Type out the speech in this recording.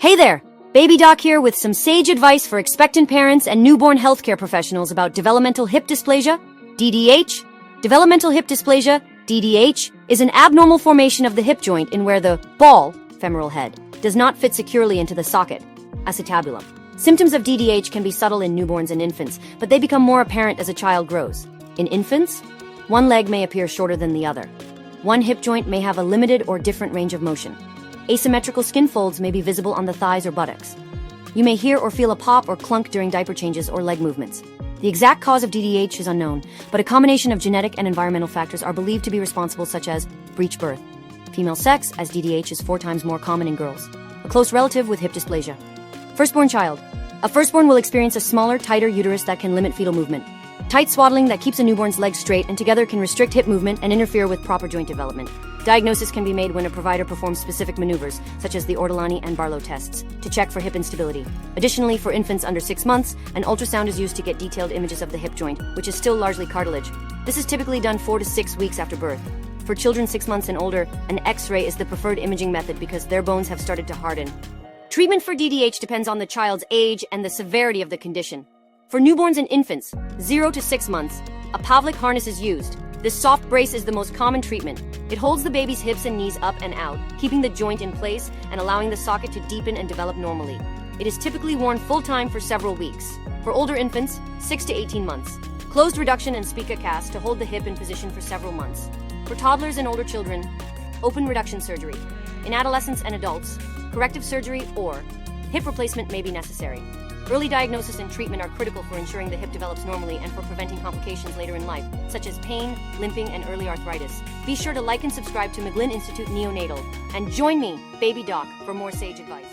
Hey there! Baby Doc here with some sage advice for expectant parents and newborn healthcare professionals about developmental hip dysplasia, DDH. Developmental hip dysplasia, DDH, is an abnormal formation of the hip joint in where the ball, femoral head, does not fit securely into the socket, acetabulum. Symptoms of DDH can be subtle in newborns and infants, but they become more apparent as a child grows. In infants, one leg may appear shorter than the other. One hip joint may have a limited or different range of motion. Asymmetrical skin folds may be visible on the thighs or buttocks. You may hear or feel a pop or clunk during diaper changes or leg movements. The exact cause of DDH is unknown, but a combination of genetic and environmental factors are believed to be responsible, such as breech birth, female sex, as DDH is 4 times more common in girls, a close relative with hip dysplasia. Firstborn child. A firstborn will experience a smaller, tighter uterus that can limit fetal movement. Tight swaddling that keeps a newborn's legs straight and together can restrict hip movement and interfere with proper joint development. Diagnosis can be made when a provider performs specific maneuvers, such as the Ortolani and Barlow tests, to check for hip instability. Additionally, for infants under 6 months, an ultrasound is used to get detailed images of the hip joint, which is still largely cartilage. This is typically done 4 to 6 weeks after birth. For children 6 months and older, an X-ray is the preferred imaging method because their bones have started to harden. Treatment for DDH depends on the child's age and the severity of the condition. For newborns and infants, 0 to 6 months, a Pavlik harness is used. This soft brace is the most common treatment. It holds the baby's hips and knees up and out, keeping the joint in place and allowing the socket to deepen and develop normally. It is typically worn full-time for several weeks. For older infants, 6 to 18 months. Closed reduction and spica cast to hold the hip in position for several months. For toddlers and older children, open reduction surgery. In adolescents and adults, corrective surgery or hip replacement may be necessary. Early diagnosis and treatment are critical for ensuring the hip develops normally and for preventing complications later in life, such as pain, limping, and early arthritis. Be sure to like and subscribe to McGlinn Institute Neonatal, and join me, Baby Doc, for more sage advice.